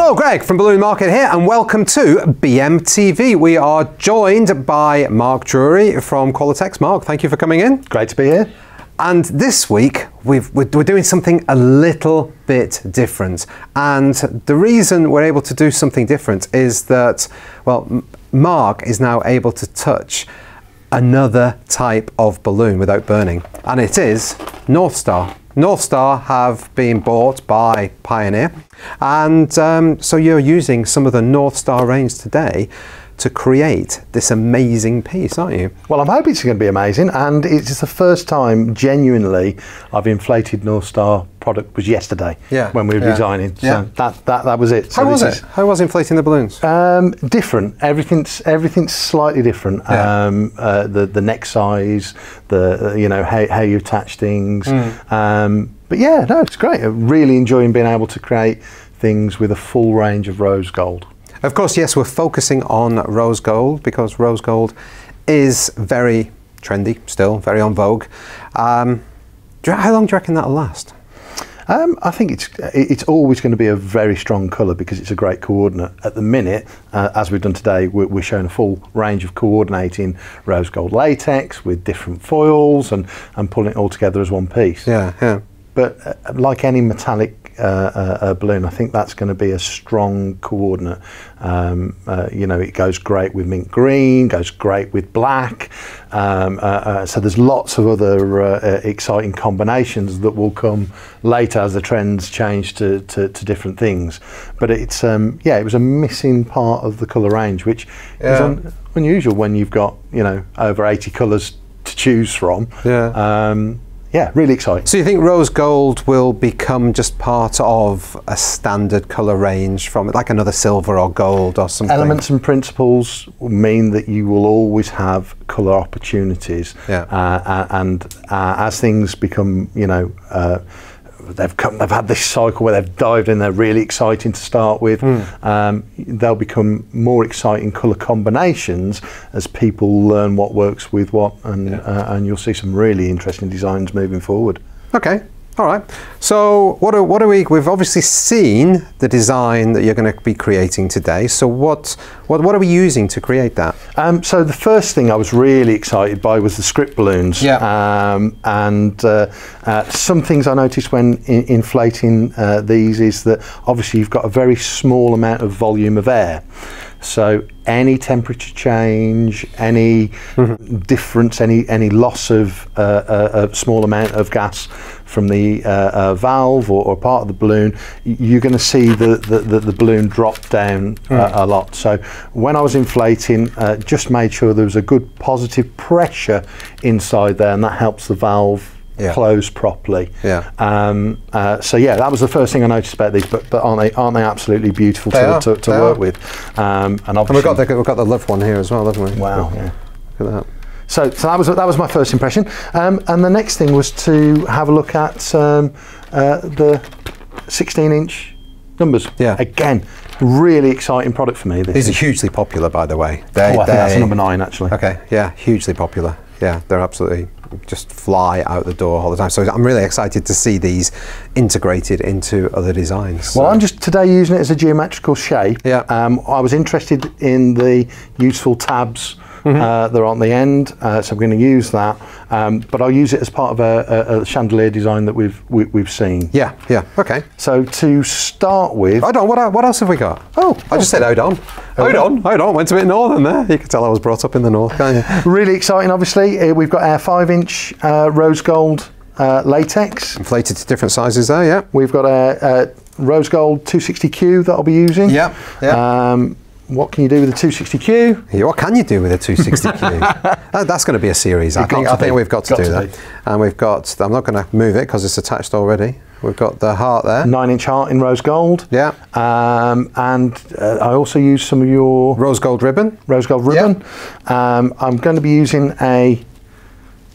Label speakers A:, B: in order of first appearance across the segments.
A: Hello, Greg from Balloon Market here, and welcome to BMTV. We are joined by Mark Drury from Qualatex. Mark, thank you for coming in.
B: Great to be here.
A: And this week, we're doing something a little bit different. And the reason we're able to do something different is that, well, Mark is now able to touch another type of balloon without burning. And it is Northstar. Northstar have been bought by Pioneer, and so you're using some of the Northstar range today to create this amazing piece, aren't you?
B: Well, I'm hoping it's going to be amazing, and it's the first time genuinely I've inflated Northstar product. Was yesterday when we were designing. So that was it.
A: So How was inflating the balloons?
B: Different. Everything's slightly different. The neck size, how you attach things. But yeah, no, it's great. I'm really enjoying being able to create things with a full range of rose gold.
A: Of course, yes, we're focusing on rose gold because rose gold is very trendy still, very en vogue. How long do you reckon that'll last?
B: I think it's always going to be a very strong colour because it's a great coordinate. At the minute, as we've done today, we're showing a full range of coordinating rose gold latex with different foils and pulling it all together as one piece.
A: Yeah.
B: But like any metallic balloon, I think that's going to be a strong coordinate. It goes great with mint green, goes great with black. So there's lots of other exciting combinations that will come later as the trends change to different things. But it's it was a missing part of the colour range, which is unusual when you've got over 80 colours to choose from. Yeah, really exciting.
A: So you think rose gold will become just part of a standard colour range from like another silver or gold or something?
B: Elements and principles mean that you will always have colour opportunities. And as things become, they've had this cycle where they've dived in, they're really exciting to start with. They'll become more exciting colour combinations as people learn what works with what, and you'll see some really interesting designs moving forward. Okay.
A: All right. So we've obviously seen the design that you're going to be creating today. So what are we using to create that?
B: So the first thing I was really excited by was the script balloons. Some things I noticed when inflating these is that obviously you've got a very small amount of volume of air. So any temperature change, any difference, any loss of a small amount of gas from the valve or part of the balloon, you're going to see the balloon drop down a lot. So when I was inflating, just made sure there was a good positive pressure inside there, and that helps the valve close properly. So yeah, that was the first thing I noticed about these. But aren't they absolutely beautiful to work with? And
A: we've got the love one here as well, haven't we?
B: Wow. Yeah.
A: Look at that.
B: So that was my first impression. And the next thing was to have a look at the 16-inch numbers. Again, really exciting product for me.
A: These are hugely popular, by the way.
B: I think that's number 9 actually.
A: Okay. Yeah, hugely popular. Yeah, they're absolutely just fly out the door all the time. So I'm really excited to see these integrated into other designs.
B: Well, I'm just today using it as a geometrical shape. I was interested in the useful tabs that are on the end, so I'm going to use that. But I'll use it as part of a chandelier design that we've seen.
A: Okay.
B: So to start with,
A: hold on. What else have we got? I just said hold on. Hold on. Went a bit northern there. You can tell I was brought up in the north, can't you?
B: Really exciting. Obviously, we've got our 5-inch rose gold latex.
A: Inflated to different sizes there. Yeah.
B: We've got a rose gold 260Q that I'll be using. What can you do with a 260Q?
A: Yeah, what can you do with a 260Q? That's going to be a series. I think we've got to do that. And we've got, I'm not going to move it because it's attached already. We've got the heart there.
B: 9-inch heart in rose gold.
A: Yeah.
B: And I also use some of your
A: rose gold ribbon.
B: I'm going to be using a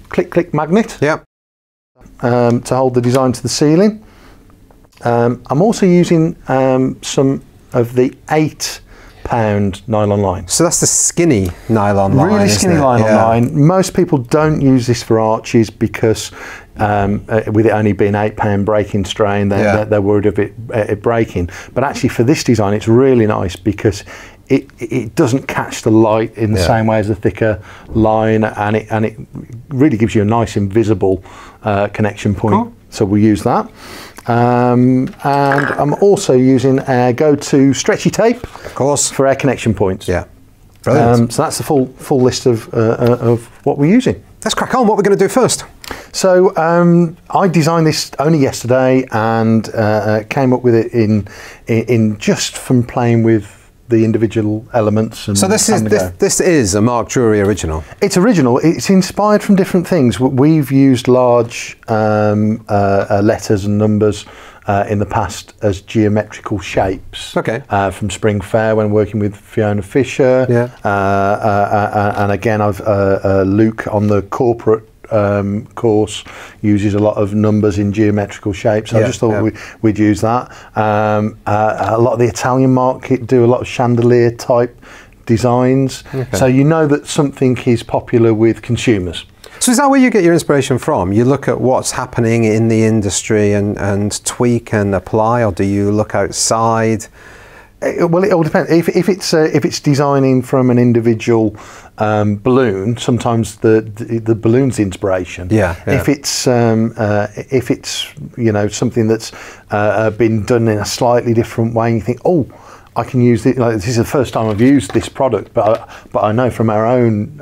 B: click magnet. To hold the design to the ceiling. I'm also using some of the 8-pound nylon line.
A: So that's the skinny nylon line.
B: Really skinny nylon line. Most people don't use this for arches because with it only being £8 breaking strain, they're worried of it breaking. But actually for this design, it's really nice because it doesn't catch the light in the same way as the thicker line, and it really gives you a nice invisible connection point. Cool. So we use that. And I'm also using our go-to stretchy tape, of course, for our connection points. Yeah, brilliant. So that's the full list of what we're using.
A: Let's crack on. What we're going to do first?
B: So I designed this only yesterday and came up with it in just from playing with the individual elements. And
A: so this is a Mark Drury original.
B: It's original. It's inspired from different things. We've used large letters and numbers in the past as geometrical shapes. Okay. From Spring Fair when working with Fiona Fisher. Yeah. And again, Luke on the corporate course uses a lot of numbers in geometrical shapes. So I just thought we'd use that. A lot of the Italian market do a lot of chandelier type designs. Okay. So you know that something is popular with consumers.
A: So is that where you get your inspiration from? You look at what's happening in the industry and tweak and apply, or do you look outside?
B: Well, it all depends. If it's designing from an individual balloon, sometimes the balloon's inspiration. Yeah. If it's something that's been done in a slightly different way, and you think, oh, I can use it. Like, this is the first time I've used this product, but I know from our own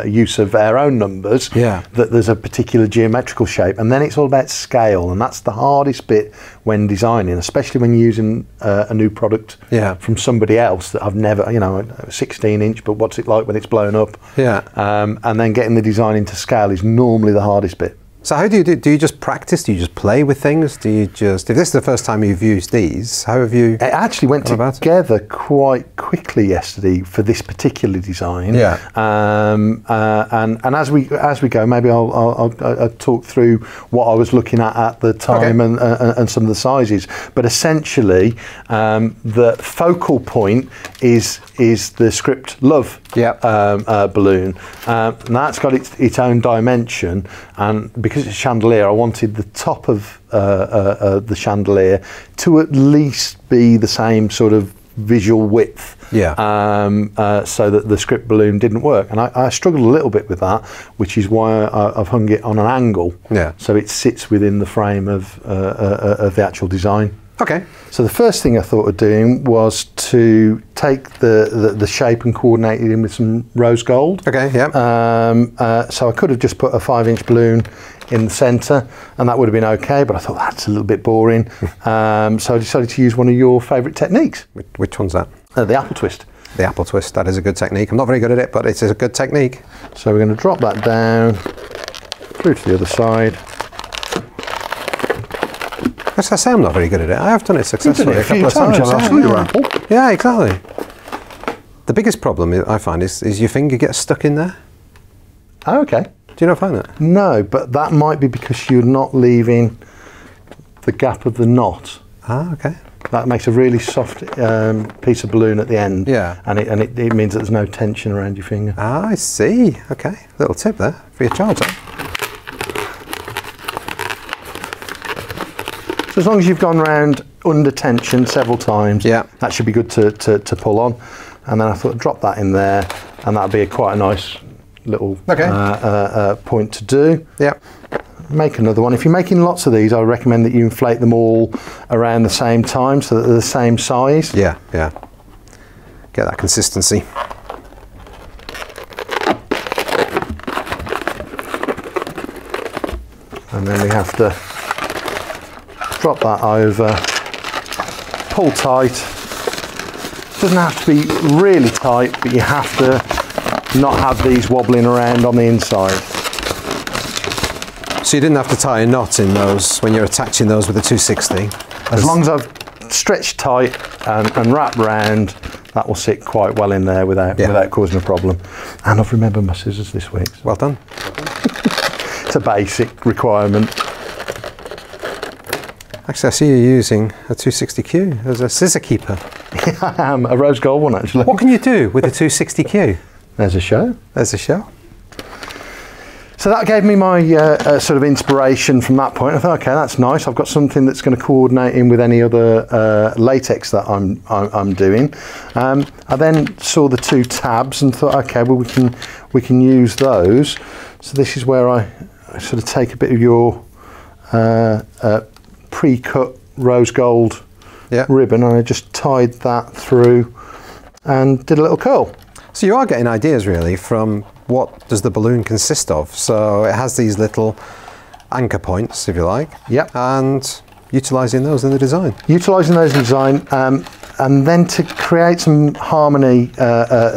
B: use of our own numbers that there's a particular geometrical shape, and then it's all about scale, and that's the hardest bit when designing, especially when you're using a new product from somebody else that I've never, a 16-inch, but what's it like when it's blown up? Yeah. And then getting the design into scale is normally the hardest bit.
A: So how do you do? Do you just practice? Do you just play with things? Do you just, if this is the first time you've used these, how have you?
B: It actually went together quite quickly yesterday for this particular design. Yeah. And as we go, maybe I'll talk through what I was looking at the time and some of the sizes. But essentially, the focal point is the script Love balloon. And that's got its own dimension, and because it's chandelier, I wanted the top of the chandelier to at least be the same sort of visual width, so that the script balloon didn't work. And I struggled a little bit with that, which is why I've hung it on an angle, so it sits within the frame of the actual design. Okay. So the first thing I thought of doing was to take the shape and coordinate it in with some rose gold. Okay, yeah. So I could have just put a 5-inch balloon in the centre, and that would have been okay, but I thought that's a little bit boring. So I decided to use one of your favourite techniques.
A: Which one's that?
B: The apple twist.
A: The apple twist, that is a good technique. I'm not very good at it, but it's a good technique.
B: So we're going to drop that down through to the other side.
A: As I say, I'm not very good at it. I have done it successfully
B: a couple of times.
A: Yeah, exactly. The biggest problem I find is your finger gets stuck in there.
B: Oh, okay.
A: Do you not find that?
B: No, but that might be because you're not leaving the gap of the knot. Ah, okay. That makes a really soft piece of balloon at the end. Yeah. And it means that there's no tension around your finger.
A: Ah, I see. Okay. Little tip there for your charger.
B: So as long as you've gone round under tension several times, that should be good to pull on. And then I thought, drop that in there, and that'd be quite a nice little point to do. Yeah. Make another one. If you're making lots of these, I recommend that you inflate them all around the same time so that they're the same size.
A: Yeah, yeah. Get that consistency.
B: And then we have to drop that over, pull tight. Doesn't have to be really tight, but you have to not have these wobbling around on the inside.
A: So you didn't have to tie a knot in those when you're attaching those with the 260?
B: As long as I've stretched tight and wrapped round, that will sit quite well in there without causing a problem. And I've remembered my scissors this week.
A: Well done.
B: It's a basic requirement.
A: Actually, I see you using a 260Q as a scissor keeper.
B: I am, a rose gold one actually.
A: What can you do with a 260Q?
B: There's a show.
A: There's a show.
B: So that gave me my sort of inspiration from that point. I thought, okay, that's nice. I've got something that's going to coordinate in with any other latex that I'm doing. I then saw the 2 tabs and thought, okay, well we can use those. So this is where I sort of take a bit of your pre-cut rose gold ribbon, and I just tied that through and did a little curl.
A: So you are getting ideas really from what does the balloon consist of. So it has these little anchor points, if you like.
B: Yep.
A: And utilising those in the design.
B: Utilising those in the design, and then to create some harmony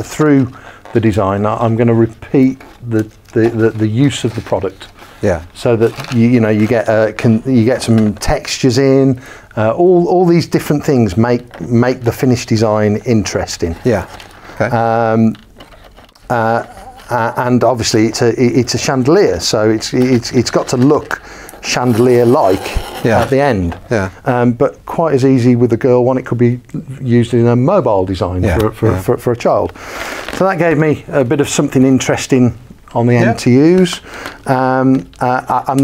B: through the design, I'm going to repeat the use of the product.
A: Yeah.
B: So that you get some textures in. All these different things make the finished design interesting.
A: Yeah. Okay.
B: And obviously it's a chandelier, so it's got to look chandelier-like at the end.
A: Yeah.
B: But quite as easy with the girl one, it could be used in a mobile design for a child. So that gave me a bit of something interesting on the end to use. I'm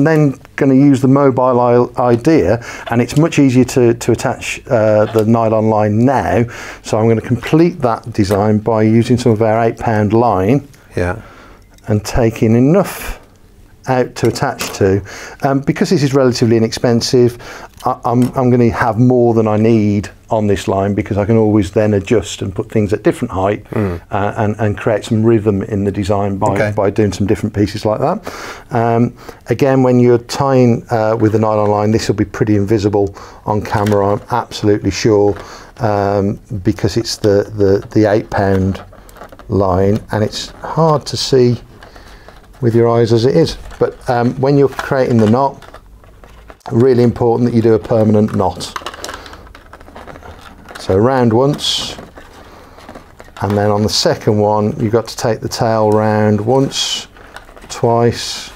B: then going to use the mobile idea, and it's much easier to attach the nylon line now. So I'm going to complete that design by using some of our 8-pound line.
A: Yeah.
B: And taking enough out to attach to. Because this is relatively inexpensive, I'm going to have more than I need on this line, because I can always then adjust and put things at different height and create some rhythm in the design by doing some different pieces like that. Again, when you're tying with the nylon line, this will be pretty invisible on camera, I'm absolutely sure, because it's the 8-pound line, and it's hard to see with your eyes as it is. But when you're creating the knot, really important that you do a permanent knot. So round once, and then on the second one you've got to take the tail round once, twice,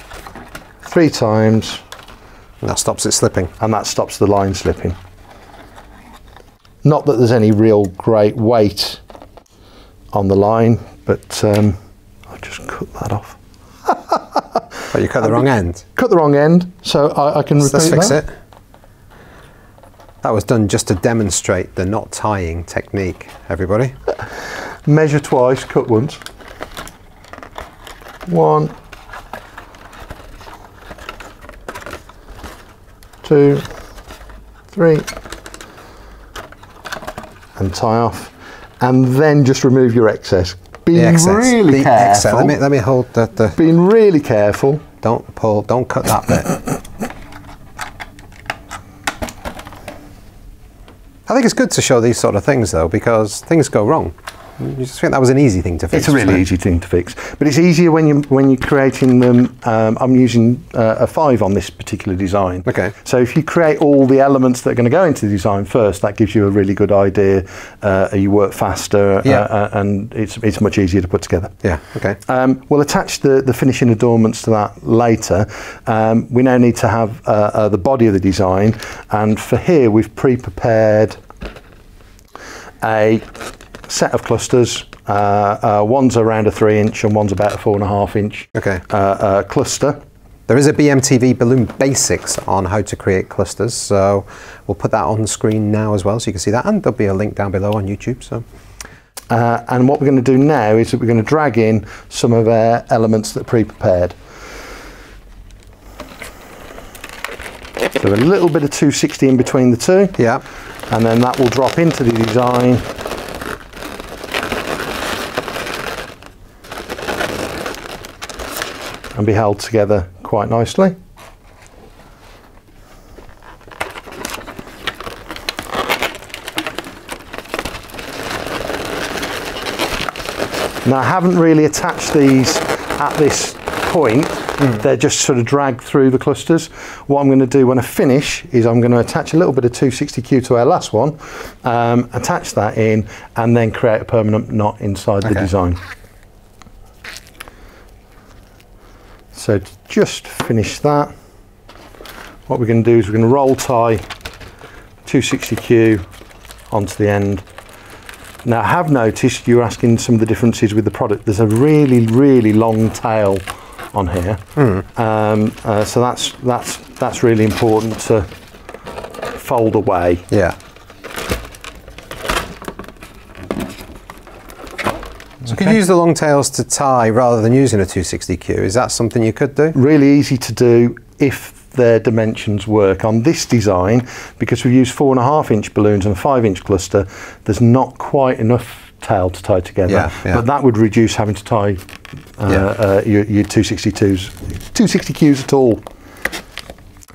B: 3 times.
A: And that stops it slipping.
B: And that stops the line slipping. Not that there's any real great weight on the line, but I'll just cut that off.
A: But you cut the wrong end.
B: Cut the wrong end, so I can repeat that.
A: Let's fix it. That was done just to demonstrate the knot tying technique, everybody.
B: Measure twice, cut once. 1, 2, 3, and tie off, and then just remove your excess. Being really careful.
A: Let me hold the.
B: Being really careful.
A: Don't pull. Don't cut that bit. I think it's good to show these sort of things though, because things go wrong. You just think that was an easy thing to fix.
B: It's a really easy thing to fix, but it's easier when you're creating them. I'm using a 5 on this particular design.
A: Okay.
B: So if you create all the elements that are going to go into the design first, that gives you a really good idea. You work faster, and it's much easier to put together.
A: Yeah. Okay.
B: We'll attach the finishing adornments to that later. We now need to have the body of the design, and for here we've pre-prepared a set of clusters. One's around a 3-inch and one's about a 4.5-inch cluster.
A: There is a BMTV Balloon Basics on how to create clusters, so we'll put that on the screen now as well, so you can see that, and there'll be a link down below on YouTube. So,
B: and what we're going to do now is that we're going to drag in some of our elements that are pre-prepared. So a little bit of 260 in between the two.
A: Yeah.
B: And then that will drop into the design. And be held together quite nicely. Now I haven't really attached these at this point. They're just sort of dragged through the clusters. What I'm going to do when I finish is I'm going to attach a little bit of 260Q to our last one, attach that in, and then create a permanent knot inside the design. So to just finish that, what we're going to do is we're going to roll tie 260Q onto the end. Now I have noticed you're asking some of the differences with the product. There's a really, really long tail on here. So that's really important to fold away.
A: Yeah. So could you use the long tails to tie rather than using a 260Q? Is that something you could do?
B: Really easy to do if their dimensions work. On this design, because we've used 4.5-inch balloons and a 5-inch cluster, there's not quite enough tail to tie together. But that would reduce having to tie your 260Qs at all.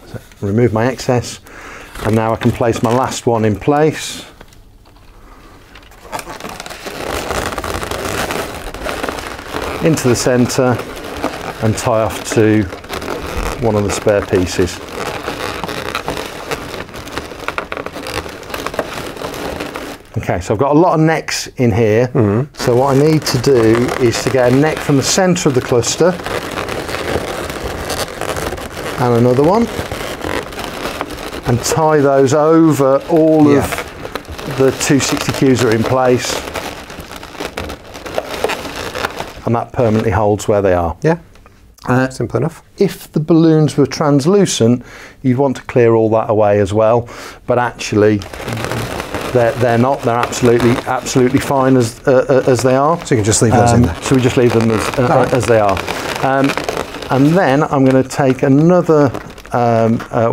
B: So remove my excess, and now I can place my last one in place. Into the centre and tie off to one of the spare pieces. Okay, so I've got a lot of necks in here. So what I need to do is to get a neck from the centre of the cluster and another one, and tie those over all of the 260Qs are in place. And that permanently holds where they are.
A: Yeah, simple enough.
B: If the balloons were translucent, you'd want to clear all that away as well. But actually, they're not. They're absolutely fine as they are.
A: So you can just leave those in there.
B: So we just leave them as they are. And then I'm going to take another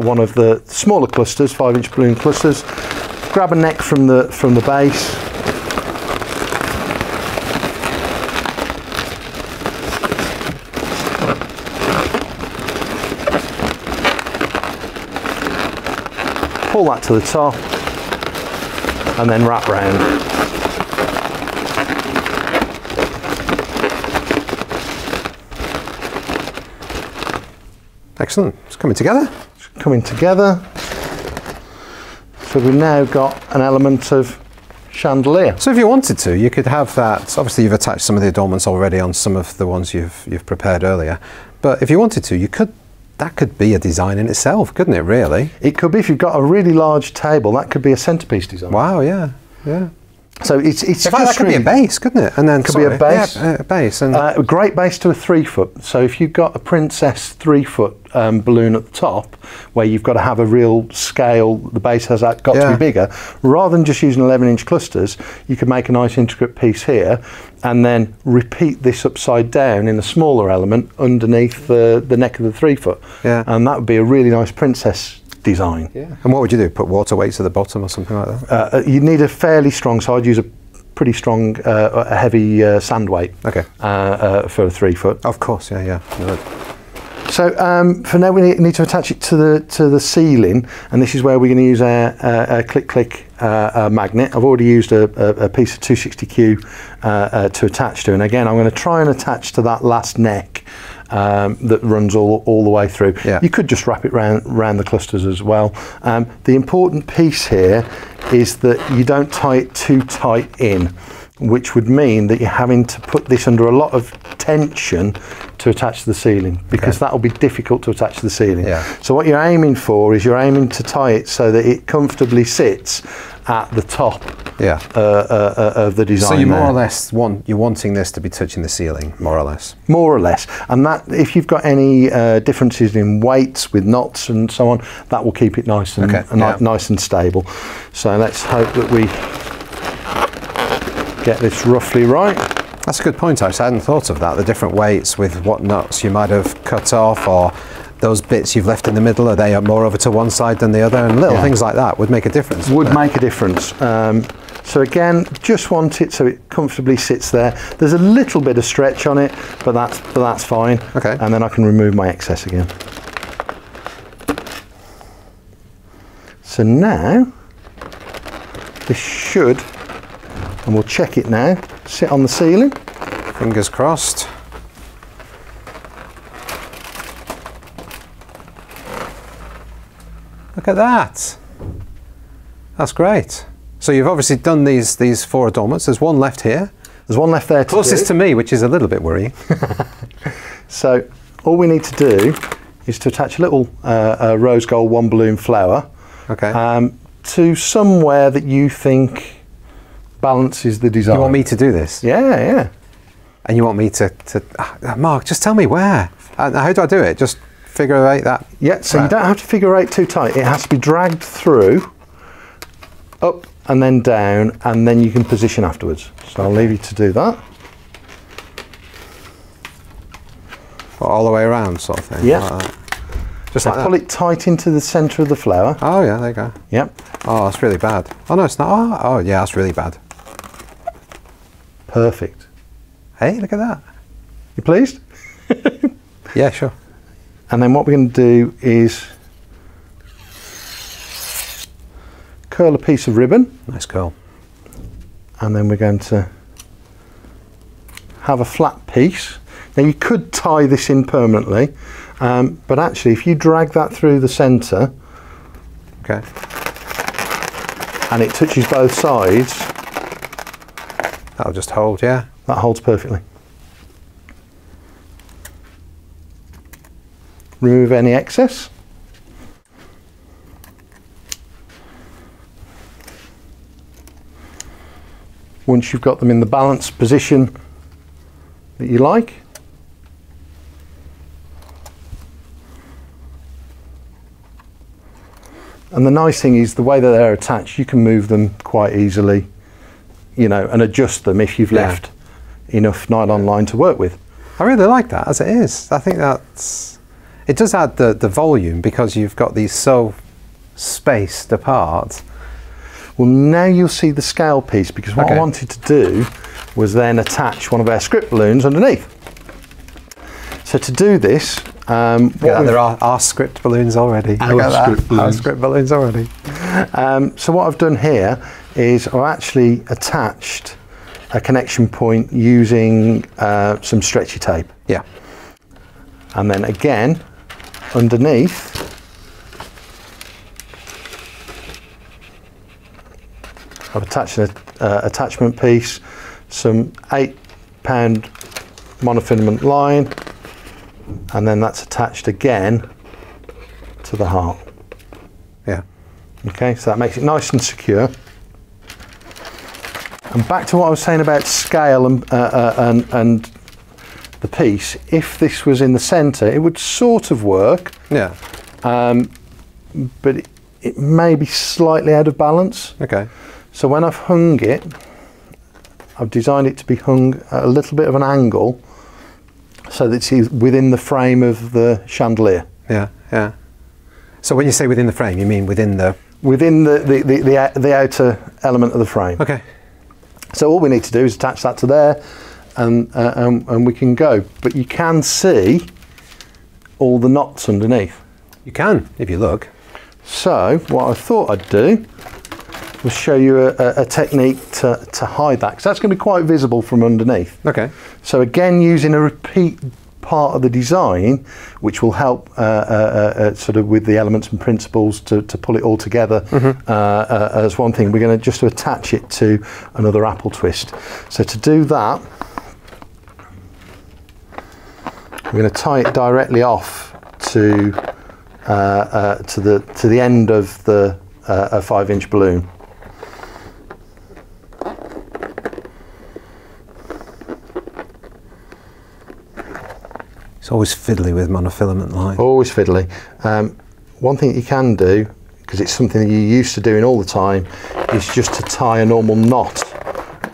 B: one of the smaller clusters, 5-inch balloon clusters. Grab a neck from the base. Pull that to the top and then wrap round.
A: Excellent, it's coming together.
B: It's coming together. So we've now got an element of chandelier.
A: So if you wanted to, you could have that. Obviously you've attached some of the adornments already on some of the ones you've prepared earlier. But if you wanted to, you could. That could be a design in itself, couldn't it, really?
B: It could be. If you've got a really large table, that could be a centerpiece design.
A: Wow, yeah, yeah.
B: So it's
A: in fact, that could be a base, couldn't it? And then
B: could be a base.
A: Yeah, a base. And
B: a great base to a 3-foot. So if you've got a Princess 3-foot balloon at the top, where you've got to have a real scale, the base has got to be bigger. Rather than just using 11-inch clusters, you could make a nice intricate piece here, and then repeat this upside down in a smaller element underneath the neck of the 3-foot.
A: Yeah.
B: And that would be a really nice princess design.
A: Yeah. And what would you do? Put water weights at the bottom or something like that?
B: You'd need a fairly strong, so I'd use a pretty strong, heavy sand weight.
A: Okay.
B: For a 3-foot.
A: Of course, yeah.
B: So for now, we need to attach it to the ceiling, and this is where we're going to use a click magnet. I've already used a piece of 260Q to attach to, and again, I'm going to try and attach to that last neck that runs all the way through.
A: Yeah.
B: You could just wrap it round the clusters as well. The important piece here is that you don't tie it too tight in, which would mean that you're having to put this under a lot of tension to attach to the ceiling, because that will be difficult to attach to the ceiling.
A: Yeah.
B: So what you're aiming for is you're aiming to tie it so that it comfortably sits at the top of the design.
A: So you more or less you're wanting this to be touching the ceiling, more or less.
B: More or less, and that if you've got any differences in weights with knots and so on, that will keep it nice and nice and stable. So let's hope that we get this roughly right.
A: That's a good point, actually. I hadn't thought of that. The different weights with what nuts you might have cut off, or those bits you've left in the middle, are they more over to one side than the other? And little things like that would make a difference.
B: Would make a difference. So again, just want it so it comfortably sits there. There's a little bit of stretch on it, but that's fine.
A: Okay.
B: And then I can remove my excess again. So now, this should, and we'll check it now, sit on the ceiling.
A: Fingers crossed. Look at that. That's great. So you've obviously done these 4 adornments. There's one left here.
B: There's one left there to
A: closest to me, which is a little bit worrying.
B: So all we need to do is to attach a little rose gold 1 balloon flower to somewhere that you think balances the design.
A: You want me to do this?
B: Yeah.
A: And you want me to Mark, just tell me where. And how do I do it? Just figure eight that?
B: Yeah, so you don't have to figure eight too tight. It has to be dragged through, up and then down, and then you can position afterwards. So I'll leave you to do that.
A: All the way around, sort of thing?
B: Yeah.
A: Like that. Just
B: So
A: like
B: pull
A: that?
B: it tight into the centre of the flower.
A: Oh, yeah, there you go.
B: Yep.
A: Oh, that's really bad. Oh, no, it's not. Oh, yeah, that's really bad.
B: Perfect.
A: Hey, look at that.
B: You pleased?
A: Yeah, sure.
B: And then what we're going to do is curl a piece of ribbon,
A: Nice curl.
B: and then we're going to have a flat piece. Now you could tie this in permanently, but actually if you drag that through the centre
A: Okay.
B: and it touches both sides,
A: That'll just hold, yeah.
B: that holds perfectly. Remove any excess. Once you've got them in the balanced position that you like, and the nice thing is the way that they're attached, you can move them quite easily, you know, and adjust them if you've left enough nylon line to work with.
A: I really like that as it is. I think it does add the volume because you've got these so spaced apart.
B: Well, now you'll see the scale piece, because what I wanted to do was then attach one of our script balloons underneath. So to do this,
A: there are script balloons already. Our script balloons already.
B: So what I've done here is I've actually attached a connection point using some stretchy tape.
A: Yeah.
B: And then again, underneath, I've attached an attachment piece, some 8-pound monofilament line, and then that's attached again to the heart.
A: Yeah.
B: Okay, so that makes it nice and secure. And back to what I was saying about scale and the piece, if this was in the centre, it would sort of work.
A: Yeah.
B: But it may be slightly out of balance.
A: Okay.
B: So when I've hung it, I've designed it to be hung at a little bit of an angle so that it's within the frame of the chandelier.
A: Yeah, yeah. So when you say within the frame, you mean within the...
B: Within the outer element of the frame.
A: Okay.
B: So all we need to do is attach that to there, and we can go. But you can see all the knots underneath.
A: You can, if you look.
B: So what I thought I'd do was show you a technique to hide that, because that's going to be quite visible from underneath.
A: Okay.
B: So again, using a repeat part of the design, which will help sort of with the elements and principles to pull it all together as one thing. We're going to just attach it to another apple twist. So to do that, we're going to tie it directly off to the end of the 5-inch balloon.
A: It's always fiddly with monofilament line.
B: Always fiddly. One thing that you can do, because it's something that you're used to doing all the time, is just to tie a normal knot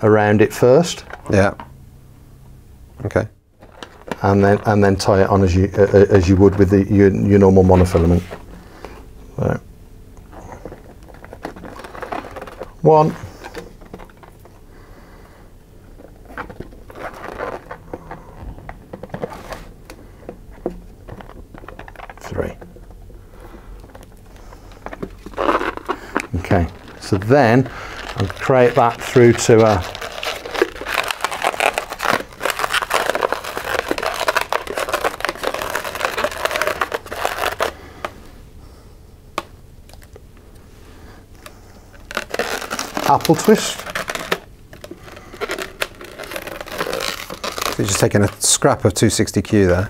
B: around it first.
A: Yeah. Okay.
B: And then tie it on as you would with your normal monofilament. So, 1, 3. Okay, so then I'll create that through to a apple twist.
A: So you're just taking a scrap of 260Q there.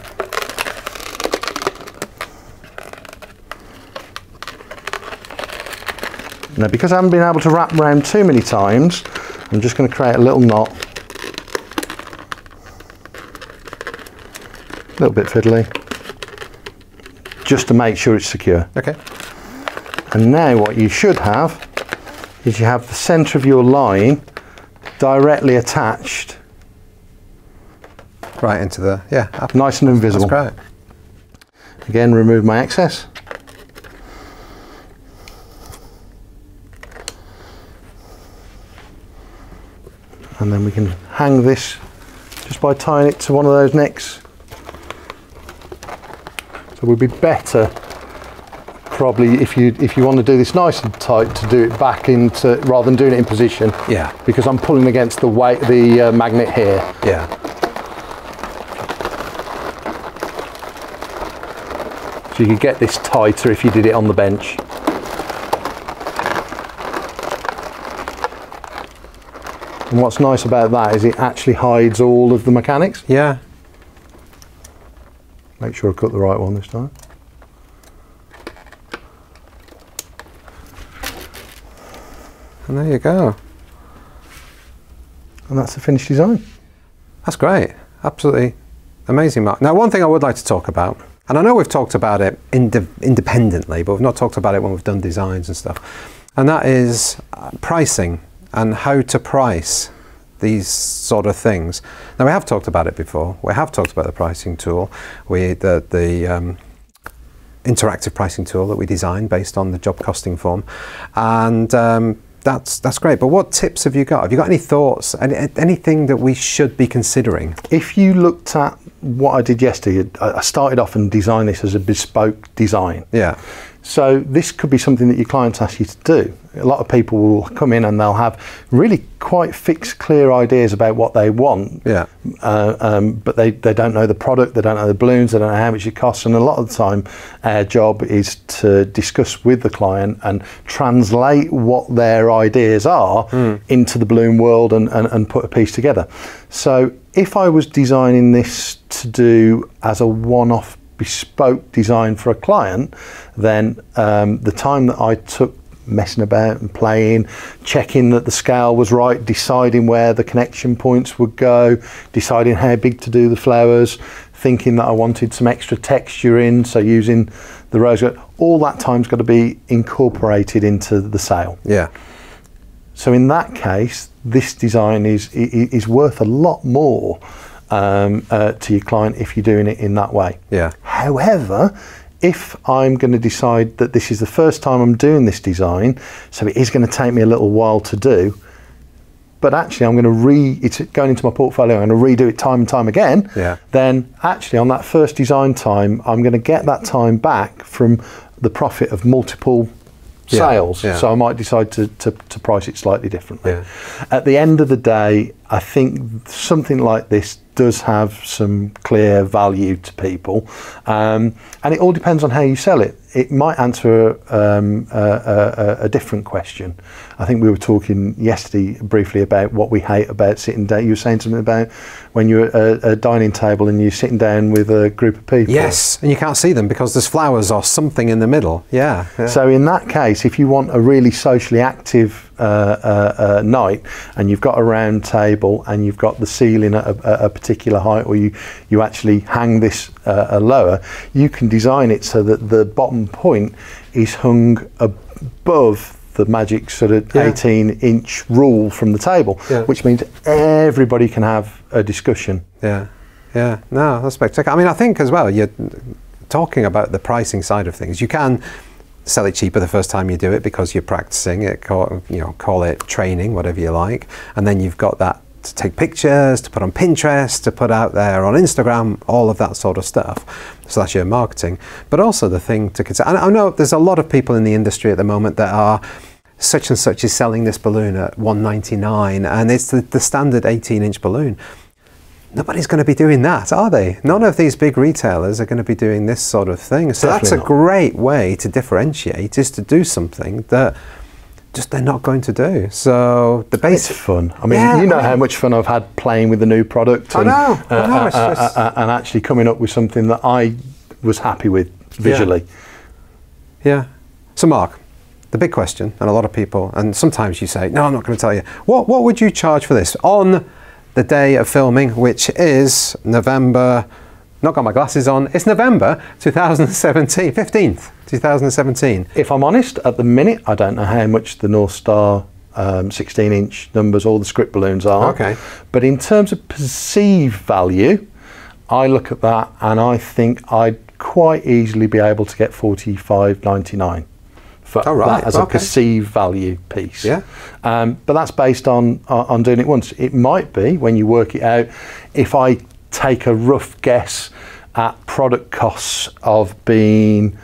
B: Now, because I haven't been able to wrap around too many times, I'm just going to create a little knot. A little bit fiddly. just to make sure it's secure.
A: Okay.
B: And now what you should have is you have the centre of your line directly attached.
A: Right into the, yeah.
B: Nice and invisible.
A: That's great.
B: Again, remove my excess. And then we can hang this just by tying it to one of those necks. So it would be better probably if you want to do this nice and tight to do it back into, rather than doing it in position.
A: Yeah. Because
B: I'm pulling against the weight, the magnet here.
A: Yeah.
B: So you could get this tighter if you did it on the bench. And what's nice about that is it actually hides all of the mechanics.
A: Yeah.
B: Make sure I cut the right one this time.
A: And there you go.
B: And that's the finished design.
A: That's great. Absolutely amazing, Mark. Now, one thing I would like to talk about, and I know we've talked about it independently, but we've not talked about it when we've done designs and stuff, and that is pricing and how to price these sort of things. Now, we have talked about it before. We have talked about the pricing tool, the interactive pricing tool that we designed based on the job costing form, and that's great. But what tips have you got? Have you got any thoughts, anything that we should be considering?
B: If you looked at what I did yesterday, I started off and designed this as a bespoke design.
A: Yeah.
B: So this could be something that your clients ask you to do. A lot of people will come in and they'll have really quite fixed, clear ideas about what they want.
A: Yeah.
B: But they don't know the product, they don't know the balloons, they don't know how much it costs. And a lot of the time, our job is to discuss with the client and translate what their ideas are into the balloon world and put a piece together. So if I was designing this to do as a one-off bespoke design for a client, then the time that I took messing about and playing, checking that the scale was right, deciding where the connection points would go, deciding how big to do the flowers, thinking that I wanted some extra texture in, so using the rose gold, all that time's got to be incorporated into the sale.
A: Yeah.
B: So in that case, this design is worth a lot more to your client if you're doing it in that way.
A: Yeah.
B: However, if I'm going to decide that this is the first time I'm doing this design, so it is going to take me a little while to do, but actually I'm going to it's going into my portfolio, I'm going to redo it time and time again,
A: yeah.
B: Then actually on that first design time, I'm going to get that time back from the profit of multiple sales. Yeah. So I might decide to price it slightly differently.
A: Yeah.
B: At the end of the day, I think something like this does have some clear value to people, and it all depends on how you sell it. It might answer a different question. I think we were talking yesterday briefly about what we hate about sitting down. You were saying something about when you're at a dining table and you're sitting down with a group of people.
A: Yes, and you can't see them because there's flowers or something in the middle. Yeah. Yeah.
B: So in that case, if you want a really socially active night and you've got a round table and you've got the ceiling at a particular height, or you actually hang this lower, you can design it so that the bottom point is hung above the magic sort of 18-inch rule from the table, which means everybody can have a discussion.
A: Yeah, yeah, no, that's spectacular. I mean, I think as well, you're talking about the pricing side of things. You can sell it cheaper the first time you do it because you're practicing it, call it training, whatever you like, and then you've got that to take pictures, to put on Pinterest, to put out there on Instagram, all of that sort of stuff. So that's your marketing. But also the thing to consider, I know there's a lot of people in the industry at the moment that are such and such is selling this balloon at $199 and it's the standard 18-inch balloon. Nobody's going to be doing that, are they? None of these big retailers are going to be doing this sort of thing. So that's a great way to differentiate, is to do something that just they're not going to do. So the basic...
B: It's fun. I mean, you know how much fun I've had playing with the new product and, and actually coming up with something that I was happy with visually.
A: Yeah. So Mark, the big question, and a lot of people, and sometimes you say, no, I'm not going to tell you. What would you charge for this on the day of filming, which is November not got my glasses on. It's November 2017, 15th, 2017.
B: If I'm honest, at the minute, I don't know how much the Northstar 16-inch numbers, all the script balloons are.
A: Okay.
B: But in terms of perceived value, I look at that and I think I'd quite easily be able to get $45.99 for that as a perceived value piece.
A: Yeah.
B: But that's based on doing it once. It might be, when you work it out, if I take a rough guess at product costs of being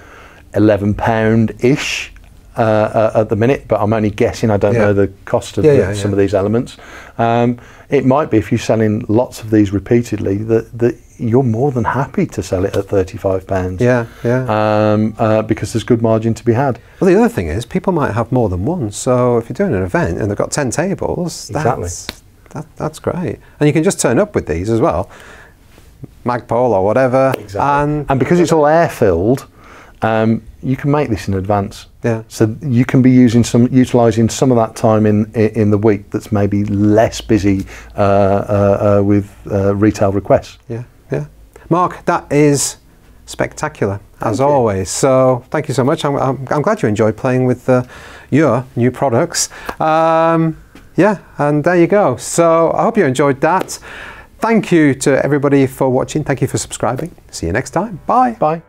B: £11-ish at the minute, but I'm only guessing, I don't know the cost of some of these elements. It might be, if you're selling lots of these repeatedly, that you're more than happy to sell it at £35. Because there's good margin to be had.
A: Well, the other thing is, people might have more than one. So if you're doing an event and they've got 10 tables, that's great. And you can just turn up with these as well, Magpul or whatever.
B: Exactly. And because it's all air filled, you can make this in advance.
A: Yeah.
B: So you can be utilising some of that time in the week that's maybe less busy with retail requests.
A: Yeah. Yeah. Mark, that is spectacular as always. So thank you so much. I'm glad you enjoyed playing with your new products. Yeah, and there you go. So I hope you enjoyed that. Thank you to everybody for watching. Thank you for subscribing. See you next time. Bye.
B: Bye.